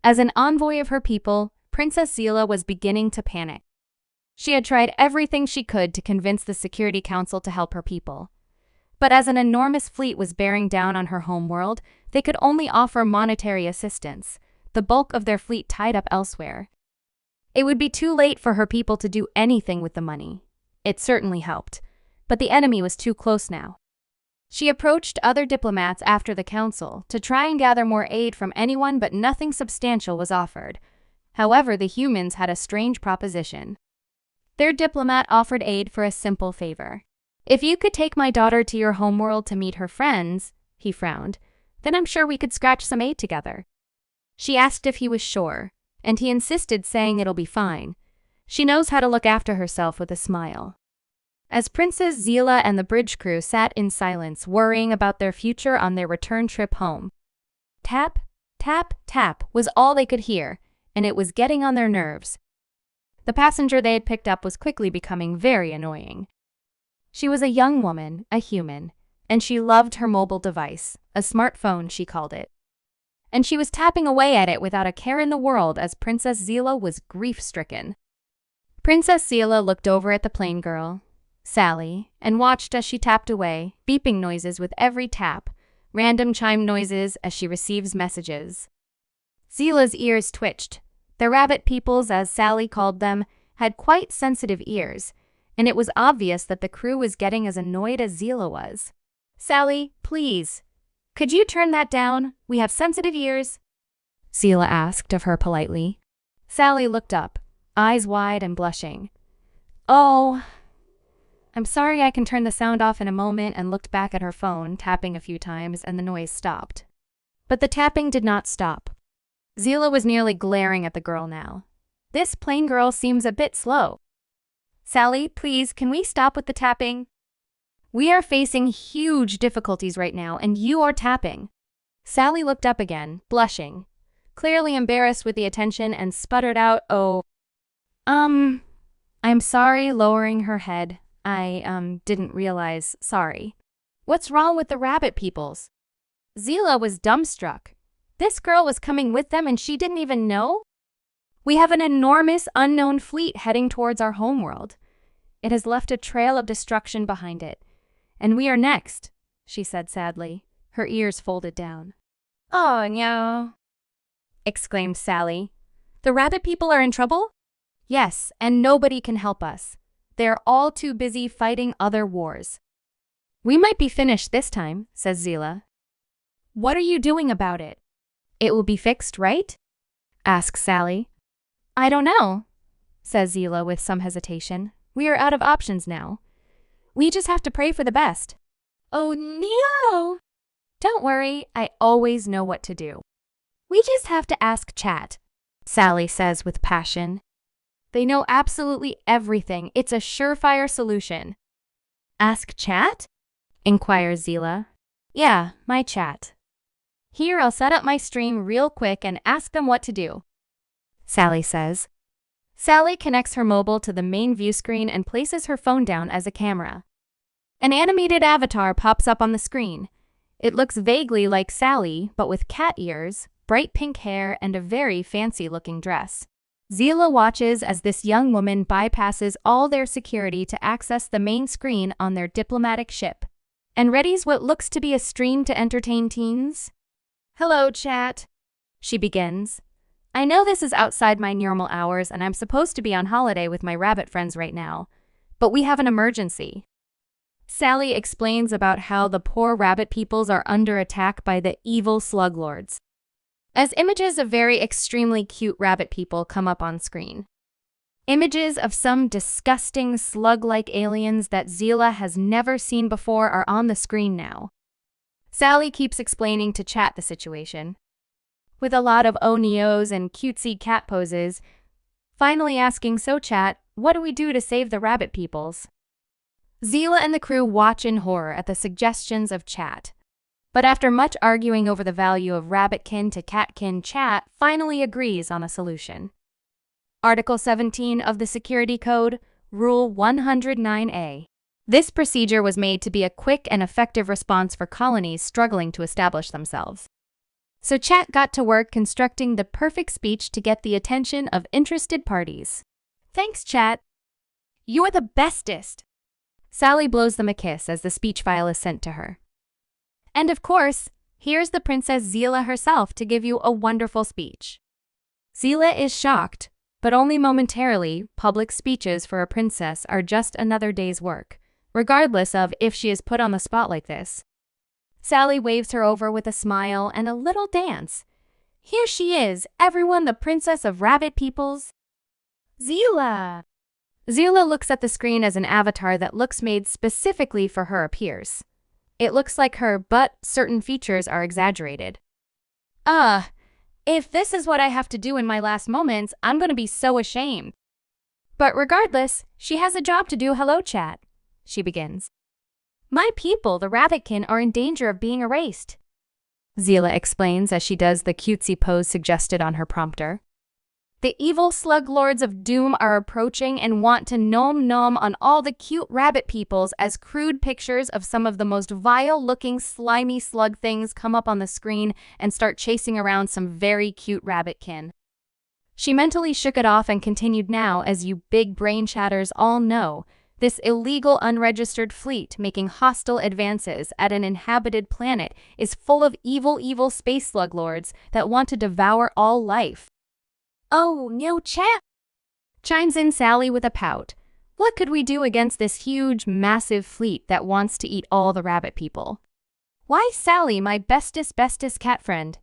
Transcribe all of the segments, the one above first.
As an envoy of her people, Princess Zeela was beginning to panic. She had tried everything she could to convince the Security Council to help her people. But as an enormous fleet was bearing down on her homeworld, they could only offer monetary assistance, the bulk of their fleet tied up elsewhere. It would be too late for her people to do anything with the money. It certainly helped, but the enemy was too close now. She approached other diplomats after the council to try and gather more aid from anyone, but nothing substantial was offered. However, the humans had a strange proposition. Their diplomat offered aid for a simple favor. "If you could take my daughter to your homeworld to meet her friends," he frowned, "then I'm sure we could scratch some aid together." She asked if he was sure, and he insisted, saying it'll be fine. She knows how to look after herself with a smile. As Princess Zeela and the bridge crew sat in silence, worrying about their future on their return trip home. Tap, tap, tap was all they could hear, and it was getting on their nerves. The passenger they had picked up was quickly becoming very annoying. She was a young woman, a human, and she loved her mobile device, a smartphone she called it. And she was tapping away at it without a care in the world as Princess Zeela was grief-stricken. Princess Zeela looked over at the plain girl, Sally, and watched as she tapped away, beeping noises with every tap, random chime noises as she receives messages. Zeela's ears twitched. The rabbit peoples, as Sally called them, had quite sensitive ears, and it was obvious that the crew was getting as annoyed as Zeela was. "Sally, please, could you turn that down? We have sensitive ears," Zeela asked of her politely. Sally looked up, eyes wide and blushing. "Oh, I'm sorry, I can turn the sound off in a moment," and looked back at her phone, tapping a few times, and the noise stopped. But the tapping did not stop. Zeela was nearly glaring at the girl now. "This plain girl seems a bit slow. Sally, please, can we stop with the tapping? We are facing huge difficulties right now, and you are tapping." Sally looked up again, blushing, clearly embarrassed with the attention, and sputtered out, "Oh, I'm sorry," lowering her head. I didn't realize, sorry." "What's wrong with the rabbit peoples?" Zeela was dumbstruck. This girl was coming with them and she didn't even know? "We have an enormous unknown fleet heading towards our homeworld. It has left a trail of destruction behind it. And we are next," she said sadly, her ears folded down. "Oh, no," exclaimed Sally. "The rabbit people are in trouble?" "Yes, and nobody can help us. They're all too busy fighting other wars." "We might be finished this time," says Zeela. "What are you doing about it?" "It will be fixed, right?" asks Sally. "I don't know," says Zeela with some hesitation. "We are out of options now. We just have to pray for the best." "Oh, no!" "Don't worry, I always know what to do. We just have to ask Chat," Sally says with passion. "They know absolutely everything. It's a surefire solution." "Ask Chat?" inquires Zeela. "Yeah, my chat. Here, I'll set up my stream real quick and ask them what to do," Sally says. Sally connects her mobile to the main view screen and places her phone down as a camera. An animated avatar pops up on the screen. It looks vaguely like Sally, but with cat ears, bright pink hair, and a very fancy-looking dress. Zeela watches as this young woman bypasses all their security to access the main screen on their diplomatic ship, and readies what looks to be a stream to entertain teens. "Hello, Chat," she begins. "I know this is outside my normal hours and I'm supposed to be on holiday with my rabbit friends right now, but we have an emergency." Sally explains about how the poor rabbit peoples are under attack by the evil slug lords, as images of very extremely cute rabbit people come up on screen. Images of some disgusting slug-like aliens that Zeela has never seen before are on the screen now. Sally keeps explaining to Chat the situation, with a lot of oh neos and cutesy cat poses, finally asking, "So Chat, what do we do to save the rabbit peoples?" Zeela and the crew watch in horror at the suggestions of Chat. But after much arguing over the value of rabbitkin to catkin, Chat finally agrees on a solution. Article 17 of the Security Code, Rule 109A. This procedure was made to be a quick and effective response for colonies struggling to establish themselves. So chat got to work constructing the perfect speech to get the attention of interested parties. Thanks, chat. You're the bestest. Sally blows them a kiss as the speech file is sent to her. And of course, here's the Princess Zeela herself to give you a wonderful speech. Zeela is shocked, but only momentarily. Public speeches for a princess are just another day's work, regardless of if she is put on the spot like this. Sally waves her over with a smile and a little dance. Here she is, everyone, the princess of rabbit peoples. Zeela! Zeela looks at the screen as an avatar that looks made specifically for her appears. It looks like her, but certain features are exaggerated. If this is what I have to do in my last moments, I'm gonna be so ashamed. But regardless, she has a job to do. Hello, chat, she begins. My people, the rabbitkin, are in danger of being erased. Zeela explains as she does the cutesy pose suggested on her prompter. The evil slug lords of doom are approaching and want to nom on all the cute rabbit peoples as crude pictures of some of the most vile-looking slimy slug things come up on the screen and start chasing around some very cute rabbitkin. She mentally shook it off and continued, now, as you big brain chatters all know, this illegal unregistered fleet making hostile advances at an inhabited planet is full of evil space slug lords that want to devour all life. Oh, no, chat! Chimes in Sally with a pout. What could we do against this huge, massive fleet that wants to eat all the rabbit people? Why, Sally, my bestest cat friend.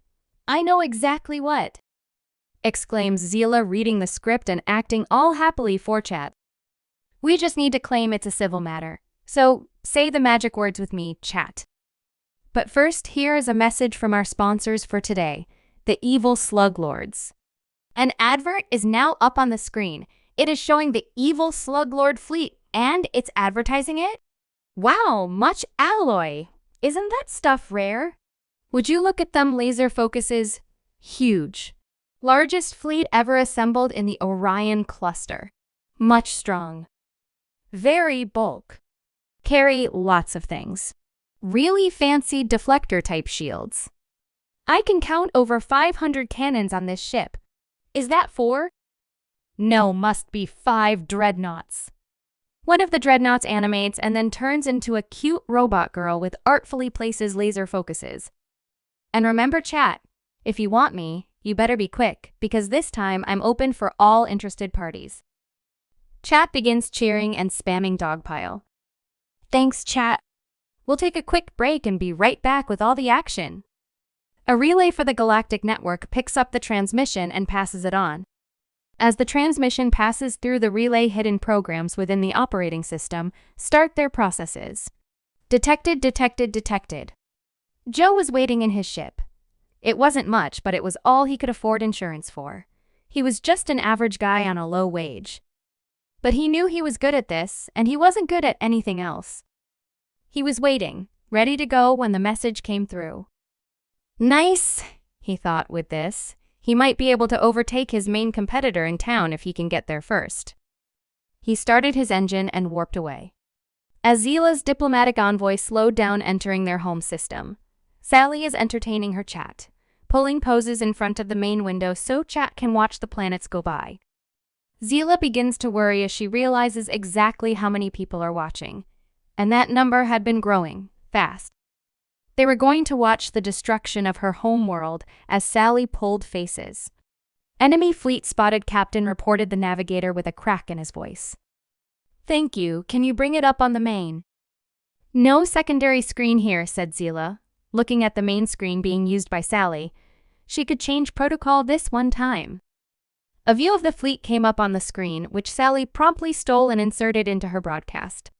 I know exactly what! Exclaims Zeela, reading the script and acting all happily for chat. We just need to claim it's a civil matter. So, say the magic words with me, chat. But first, here is a message from our sponsors for today, the evil slug lords. An advert is now up on the screen. It is showing the evil slug lord fleet, and it's advertising it? Wow, much alloy. Isn't that stuff rare? Would you look at them laser focuses? Huge. Largest fleet ever assembled in the Orion cluster. Much strong. Very bulk. Carry lots of things. Really fancy deflector type shields. I can count over 500 cannons on this ship. Is that 4? No, must be 5 dreadnoughts. One of the dreadnoughts animates and then turns into a cute robot girl with artfully places laser focuses. And remember, chat, if you want me, you better be quick, because this time I'm open for all interested parties. Chat begins cheering and spamming dogpile. Thanks, chat. We'll take a quick break and be right back with all the action. A relay for the galactic network picks up the transmission and passes it on. As the transmission passes through the relay, hidden programs within the operating system start their processes. Detected. Joe was waiting in his ship. It wasn't much, but it was all he could afford insurance for. He was just an average guy on a low wage. But he knew he was good at this, and he wasn't good at anything else. He was waiting, ready to go when the message came through. Nice, he thought. With this, he might be able to overtake his main competitor in town if he can get there first. He started his engine and warped away. As Zeela's diplomatic envoy slowed down, entering their home system, Sally is entertaining her chat, pulling poses in front of the main window so chat can watch the planets go by. Zeela begins to worry as she realizes exactly how many people are watching, and that number had been growing fast. They were going to watch the destruction of her homeworld as Sally pulled faces. Enemy fleet spotted, Captain reported the navigator with a crack in his voice. Thank you, can you bring it up on the main? No secondary screen here, said Zeela, looking at the main screen being used by Sally. She could change protocol this one time. A view of the fleet came up on the screen, which Sally promptly stole and inserted into her broadcast.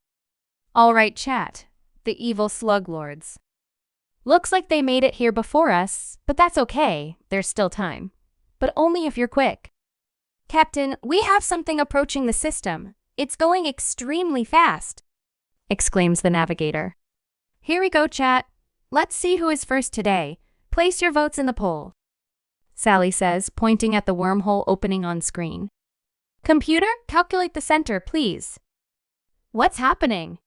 All right, chat, the evil slug lords. Looks like they made it here before us, but that's okay, there's still time. But only if you're quick. Captain, we have something approaching the system. It's going extremely fast, exclaims the navigator. Here we go, chat. Let's see who is first today. Place your votes in the poll, Sally says, pointing at the wormhole opening on screen. Computer, calculate the center, please. What's happening?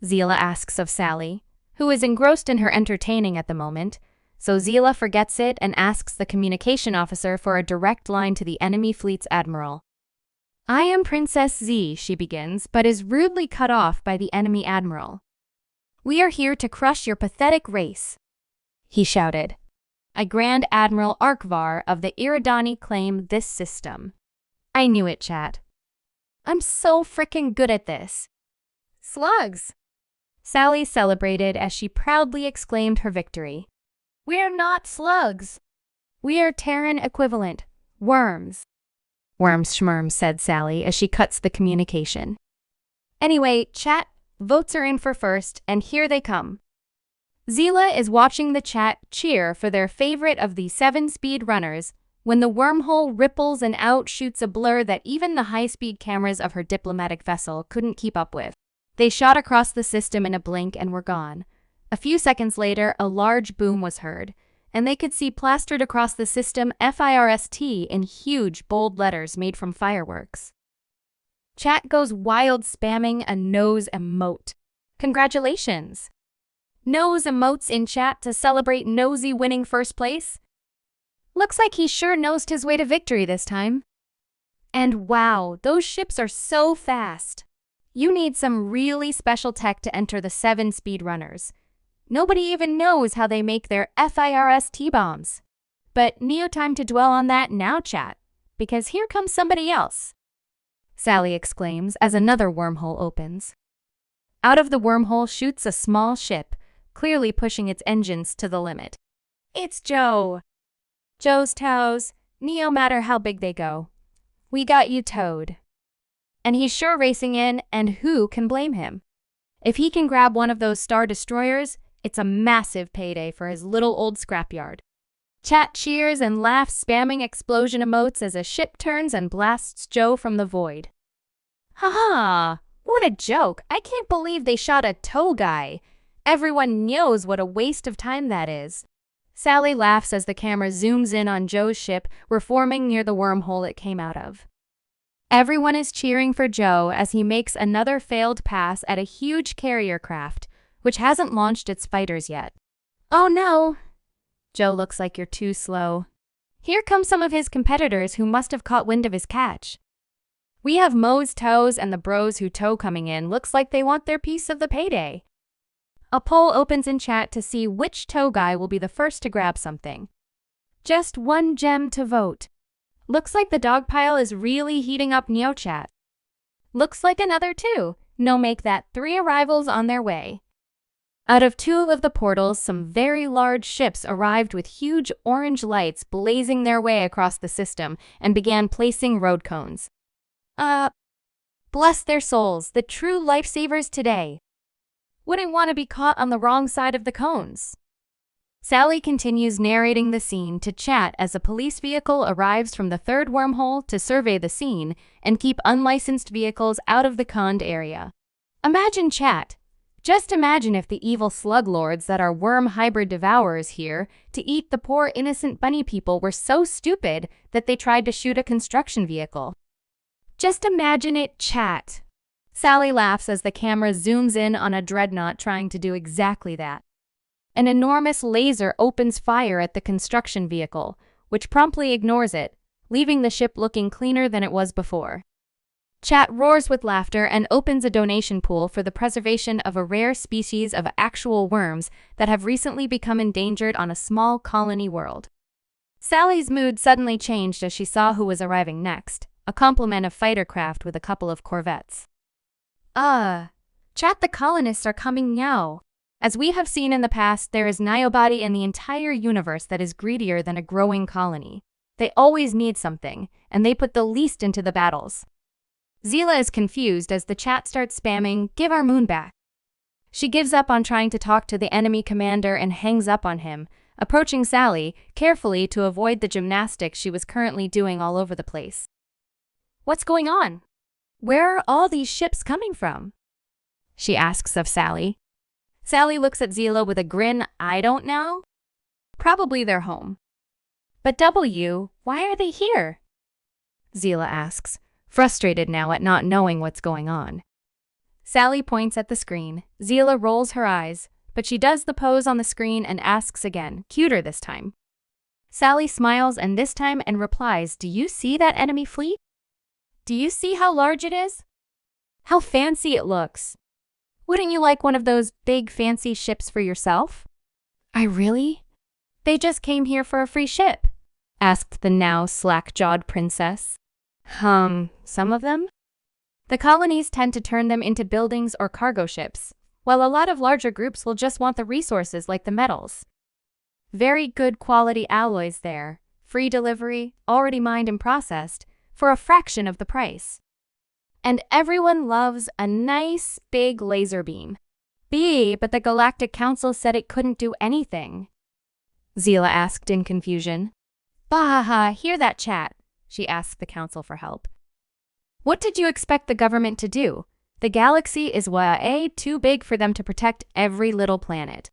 Zeela asks of Sally, who is engrossed in her entertaining at the moment. so Zeela forgets it and asks the communication officer for a direct line to the enemy fleet's admiral. "I am Princess Z," she begins, but is rudely cut off by the enemy admiral. "We are here to crush your pathetic race," he shouted. "I Grand Admiral Arkvar of the Iridani claim this system." I knew it, chat. I'm so frickin' good at this. "Slugs!" Sally celebrated as she proudly exclaimed her victory. "We're not slugs. We are Terran equivalent, worms." "Worms schmerms," said Sally as she cuts the communication. "Anyway, chat, votes are in for first, and here they come." Zeela is watching the chat cheer for their favorite of the 7-speed runners when the wormhole ripples and out shoots a blur that even the high-speed cameras of her diplomatic vessel couldn't keep up with. They shot across the system in a blink and were gone. A few seconds later, a large boom was heard, and they could see plastered across the system FIRST in huge, bold letters made from fireworks. Chat goes wild spamming a nose emote. Congratulations! Nose emotes in chat to celebrate Nosy winning first place? Looks like he sure nosed his way to victory this time. And wow, those ships are so fast. You need some really special tech to enter the 7-speed runners. Nobody even knows how they make their FIRST bombs. But no time to dwell on that now, chat, because here comes somebody else, Sally exclaims as another wormhole opens. Out of the wormhole shoots a small ship, clearly pushing its engines to the limit. It's Joe. Joe's toes, no matter how big they go. We got you towed. And he's sure racing in, and who can blame him? If he can grab one of those Star Destroyers, it's a massive payday for his little old scrapyard. Chat cheers and laughs, spamming explosion emotes as a ship turns and blasts Joe from the void. Haha, what a joke. I can't believe they shot a tow guy. Everyone knows what a waste of time that is. Sally laughs as the camera zooms in on Joe's ship, reforming near the wormhole it came out of. Everyone is cheering for Joe as he makes another failed pass at a huge carrier craft, which hasn't launched its fighters yet. Oh no! Joe, looks like you're too slow. Here come some of his competitors who must have caught wind of his catch. We have Moe's tows and the bros who tow coming in. Looks like they want their piece of the payday. A poll opens in chat to see which tow guy will be the first to grab something. Just one gem to vote. Looks like the dog pile is really heating up Neo chat. Looks like another 2. No, make that 3 arrivals on their way. Out of 2 of the portals, some very large ships arrived with huge orange lights blazing their way across the system and began placing road cones. Bless their souls, the true lifesavers today. Wouldn't want to be caught on the wrong side of the cones. Sally continues narrating the scene to chat as a police vehicle arrives from the 3rd wormhole to survey the scene and keep unlicensed vehicles out of the conned area. Imagine, chat. Just imagine if the evil slug lords that are worm hybrid devourers here to eat the poor innocent bunny people were so stupid that they tried to shoot a construction vehicle. Just imagine it, chat. Sally laughs as the camera zooms in on a dreadnought trying to do exactly that. An enormous laser opens fire at the construction vehicle, which promptly ignores it, leaving the ship looking cleaner than it was before. Chat roars with laughter and opens a donation pool for the preservation of a rare species of actual worms that have recently become endangered on a small colony world. Sally's mood suddenly changed as she saw who was arriving next, a complement of fighter craft with a couple of corvettes. Chat, the colonists are coming now. As we have seen in the past, there is nobody in the entire universe that is greedier than a growing colony. They always need something, and they put the least into the battles. Zeela is confused as the chat starts spamming, "Give our moon back." She gives up on trying to talk to the enemy commander and hangs up on him, approaching Sally carefully to avoid the gymnastics she was currently doing all over the place. What's going on? Where are all these ships coming from? She asks of Sally. Sally looks at Zeela with a grin. I don't know. Probably they're home. But why are they here? Zeela asks, frustrated now at not knowing what's going on. Sally points at the screen. Zeela rolls her eyes, but she does the pose on the screen and asks again, cuter this time. Sally smiles and this time and replies, "Do you see that enemy fleet? Do you see how large it is? How fancy it looks. Wouldn't you like one of those big fancy ships for yourself?" "I really? They just came here for a free ship?" asked the now slack-jawed princess. Some of them? The colonies tend to turn them into buildings or cargo ships, while a lot of larger groups will just want the resources like the metals. Very good quality alloys there, free delivery, already mined and processed, for a fraction of the price. And everyone loves a nice big laser beam. But the Galactic Council said it couldn't do anything. Zeela asked in confusion. "Bahaha, hear that chat," she asked the council for help. "What did you expect the government to do? The galaxy is way too big for them to protect every little planet.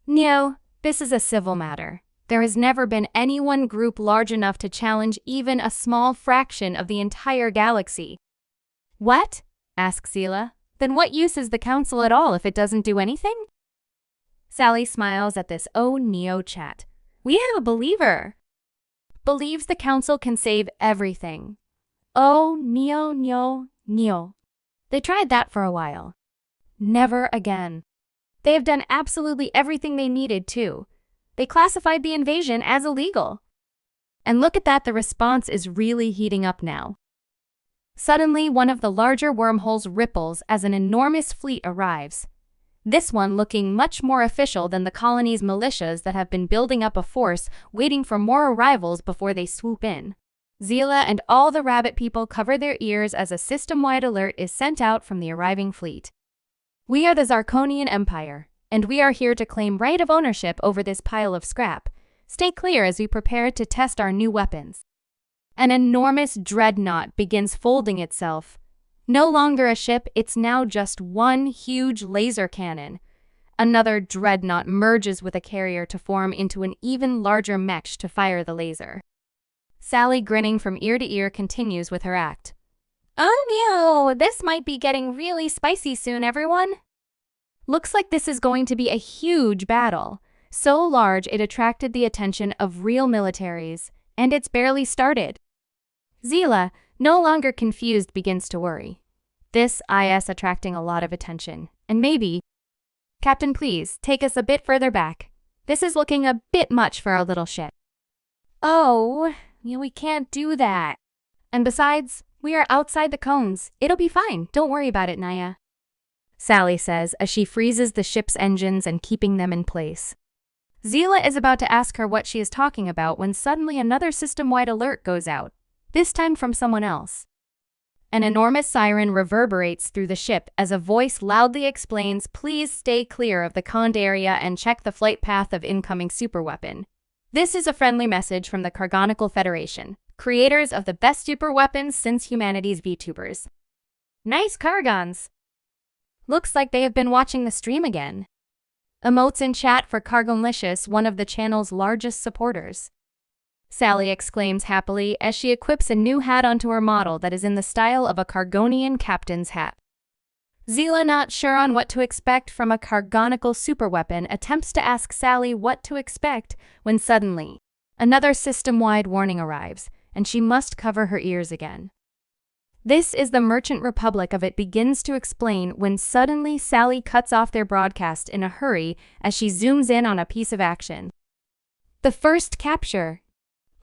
No, this is a civil matter. There has never been any one group large enough to challenge even a small fraction of the entire galaxy." "What?" asked Zeela. "Then what use is the council at all if it doesn't do anything?" Sally smiles at this Neo chat. "We have a believer. Believes the council can save everything. Neo. They tried that for a while. Never again. They have done absolutely everything they needed to. They classified the invasion as illegal. And look at that, the response is really heating up now." Suddenly, one of the larger wormholes ripples as an enormous fleet arrives. This one looking much more official than the colony's militias that have been building up a force waiting for more arrivals before they swoop in. Zeela and all the rabbit people cover their ears as a system-wide alert is sent out from the arriving fleet. "We are the Zarkonian Empire, and we are here to claim right of ownership over this pile of scrap. Stay clear as we prepare to test our new weapons." An enormous dreadnought begins folding itself. No longer a ship, it's now just one huge laser cannon. Another dreadnought merges with a carrier to form into an even larger mech to fire the laser. Sally, grinning from ear to ear, continues with her act. "Oh no, this might be getting really spicy soon, everyone. Looks like this is going to be a huge battle. So large it attracted the attention of real militaries, and it's barely started." Zeela, no longer confused, begins to worry. This is attracting a lot of attention, and maybe... "Captain, please, take us a bit further back. This is looking a bit much for our little ship." "Oh, we can't do that. And besides, we are outside the cones. It'll be fine, don't worry about it, Naya," Sally says as she freezes the ship's engines and keeping them in place. Zeela is about to ask her what she is talking about when suddenly another system-wide alert goes out, this time from someone else. An enormous siren reverberates through the ship as a voice loudly explains, "Please stay clear of the conned area and check the flight path of incoming superweapon. This is a friendly message from the Cargonical Federation, creators of the best superweapons since humanity's VTubers." Nice Cargons! Looks like they have been watching the stream again. Emotes in chat for Cargonlicious, one of the channel's largest supporters. Sally exclaims happily as she equips a new hat onto her model that is in the style of a Cargonian captain's hat. Zeela, not sure on what to expect from a Cargonical superweapon, attempts to ask Sally what to expect when suddenly another system-wide warning arrives, and she must cover her ears again. This is the Merchant Republic of it begins to explain when suddenly Sally cuts off their broadcast in a hurry as she zooms in on a piece of action. The first capture.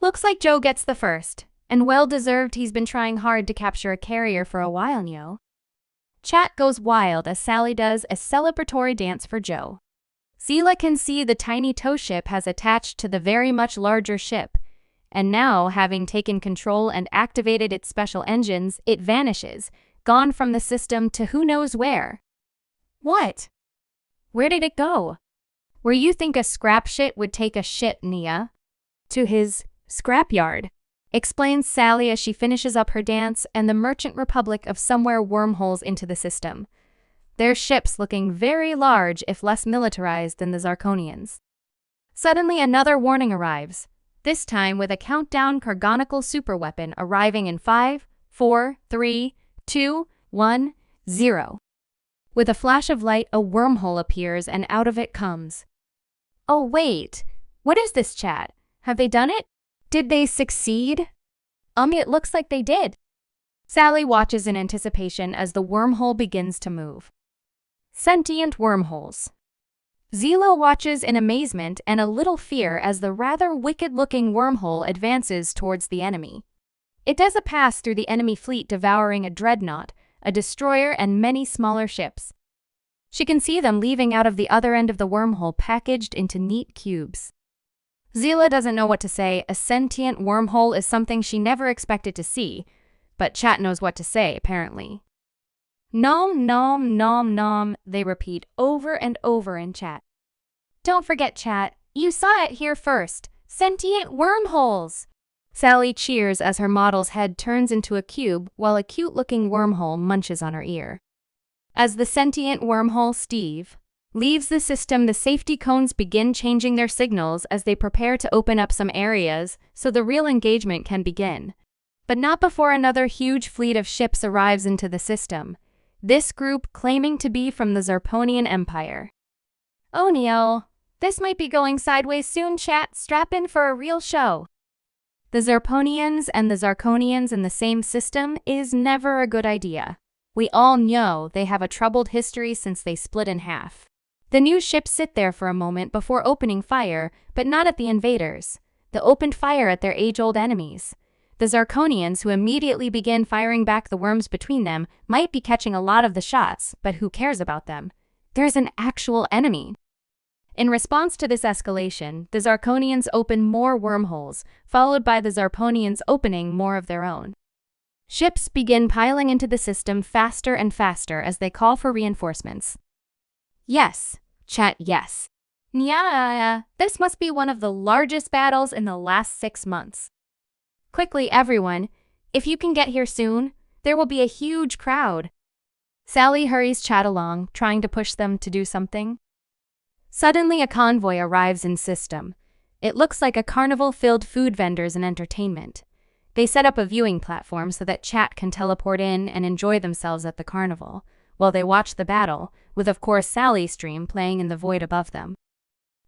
Looks like Joe gets the first, and well-deserved. He's been trying hard to capture a carrier for a while now. Chat goes wild as Sally does a celebratory dance for Joe. Zeela can see the tiny tow ship has attached to the very much larger ship, and now, having taken control and activated its special engines, it vanishes, gone from the system to who knows where. What? Where did it go? Where you think a scrap ship would take a ship, Nia? To his scrapyard, explains Sally as she finishes up her dance and the Merchant Republic of somewhere wormholes into the system. Their ships looking very large if less militarized than the Zarkonians. Suddenly another warning arrives, this time with a countdown Cargonical superweapon arriving in 5, 4, 3, 2, 1, 0. With a flash of light, a wormhole appears and out of it comes. Oh wait, what is this, chat? Have they done it? Did they succeed? It looks like they did. Sally watches in anticipation as the wormhole begins to move. Sentient wormholes. Zeela watches in amazement and a little fear as the rather wicked-looking wormhole advances towards the enemy. It does a pass through the enemy fleet, devouring a dreadnought, a destroyer, and many smaller ships. She can see them leaving out of the other end of the wormhole, packaged into neat cubes. Zeela doesn't know what to say. A sentient wormhole is something she never expected to see, but chat knows what to say, apparently. Nom nom nom nom, they repeat over and over in chat. Don't forget, chat, you saw it here first. Sentient wormholes! Sally cheers as her model's head turns into a cube while a cute-looking wormhole munches on her ear. As the sentient wormhole, Steve, leaves the system, the safety cones begin changing their signals as they prepare to open up some areas so the real engagement can begin. But not before another huge fleet of ships arrives into the system, this group claiming to be from the Zarponian Empire. Oh no, this might be going sideways soon, chat. Strap in for a real show. The Zarponians and the Zarkonians in the same system is never a good idea. We all know they have a troubled history since they split in half. The new ships sit there for a moment before opening fire, but not at the invaders. They opened fire at their age-old enemies. The Zarkonians, who immediately begin firing back the worms between them, might be catching a lot of the shots, but who cares about them? There's an actual enemy. In response to this escalation, the Zarkonians open more wormholes, followed by the Zarponians opening more of their own. Ships begin piling into the system faster and faster as they call for reinforcements. Yes, chat, yes. Yeah, this must be one of the largest battles in the last 6 months. Quickly, everyone, if you can get here soon, there will be a huge crowd. Sally hurries chat along, trying to push them to do something. Suddenly, a convoy arrives in system. It looks like a carnival filled food vendors and entertainment. They set up a viewing platform so that chat can teleport in and enjoy themselves at the carnival, while they watch the battle, with of course Sally's stream playing in the void above them.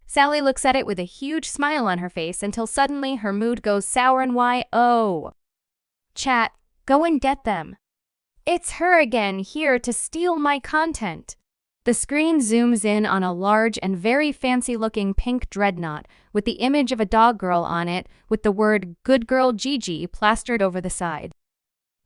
Sally looks at it with a huge smile on her face until suddenly her mood goes sour and why, oh. Chat, go and get them. It's her again, here to steal my content. The screen zooms in on a large and very fancy-looking pink dreadnought with the image of a dog girl on it with the word "Good Girl Gigi" plastered over the side.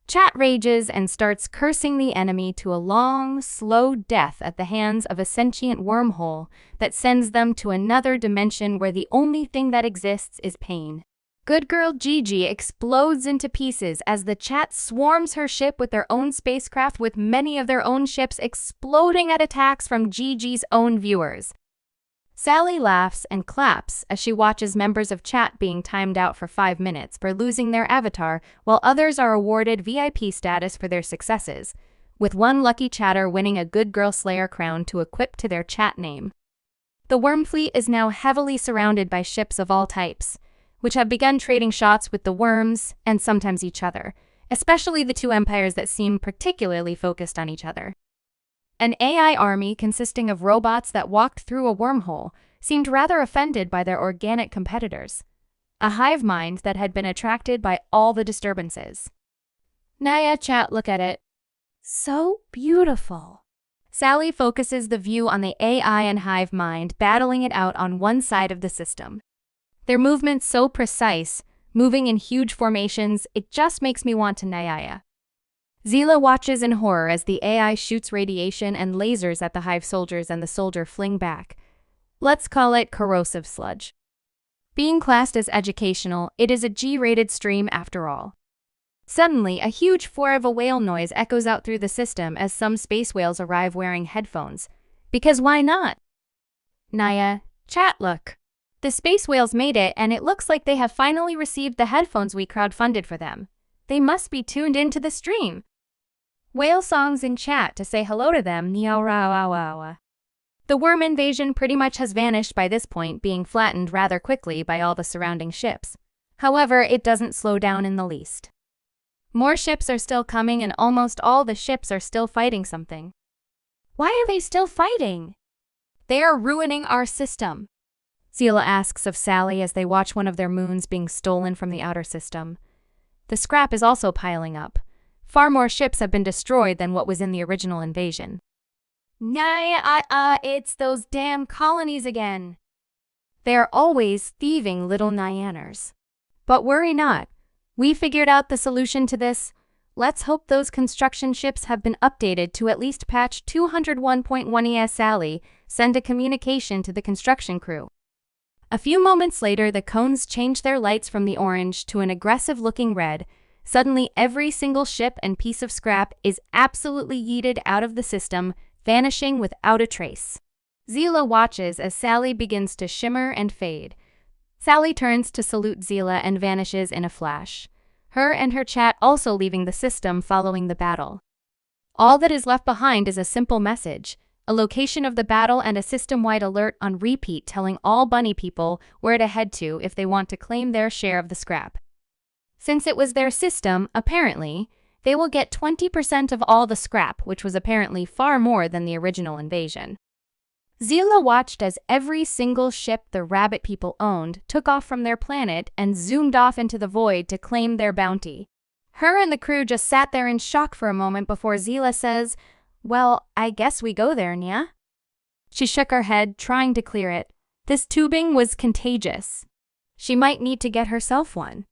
Chat rages and starts cursing the enemy to a long, slow death at the hands of a sentient wormhole that sends them to another dimension where the only thing that exists is pain. Good Girl Gigi explodes into pieces as the chat swarms her ship with their own spacecraft, with many of their own ships exploding at attacks from Gigi's own viewers. Sally laughs and claps as she watches members of chat being timed out for 5 minutes for losing their avatar, while others are awarded VIP status for their successes, with one lucky chatter winning a Good Girl Slayer crown to equip to their chat name. The worm fleet is now heavily surrounded by ships of all types, which have begun trading shots with the worms and sometimes each other, especially the two empires that seem particularly focused on each other. An AI army consisting of robots that walked through a wormhole seemed rather offended by their organic competitors, a hive mind that had been attracted by all the disturbances. Naya, chat, look at it. So beautiful. Sally focuses the view on the AI and hive mind battling it out on one side of the system. Their movements so precise, moving in huge formations, it just makes me want to Naya. Zeela watches in horror as the AI shoots radiation and lasers at the hive soldiers and the soldier fling back. Let's call it corrosive sludge. Being classed as educational, it is a G-rated stream after all. Suddenly, a huge four of a whale noise echoes out through the system as some space whales arrive wearing headphones. Because why not? Naya, chat, look. The space whales made it, and it looks like they have finally received the headphones we crowdfunded for them. They must be tuned into the stream. Whale songs in chat to say hello to them. The worm invasion pretty much has vanished by this point, being flattened rather quickly by all the surrounding ships. However, it doesn't slow down in the least. More ships are still coming, and almost all the ships are still fighting something. Why are they still fighting? They are ruining our system. Zeela asks of Sally as they watch one of their moons being stolen from the outer system. The scrap is also piling up. Far more ships have been destroyed than what was in the original invasion. It's those damn colonies again. They are always thieving little Nyaners. But worry not. We figured out the solution to this. Let's hope those construction ships have been updated to at least patch 201.1 Sally, send a communication to the construction crew. A few moments later, the cones change their lights from the orange to an aggressive-looking red. Suddenly, every single ship and piece of scrap is absolutely yeeted out of the system, vanishing without a trace. Zeela watches as Sally begins to shimmer and fade. Sally turns to salute Zeela and vanishes in a flash. Her and her chat also leaving the system following the battle. All that is left behind is a simple message, a location of the battle and a system-wide alert on repeat telling all bunny people where to head to if they want to claim their share of the scrap. Since it was their system, apparently, they will get 20% of all the scrap, which was apparently far more than the original invasion. Zeela watched as every single ship the rabbit people owned took off from their planet and zoomed off into the void to claim their bounty. Her and the crew just sat there in shock for a moment before Zeela says, "Well, I guess we go there, Nya?" She shook her head, trying to clear it. This tubing was contagious. She might need to get herself one.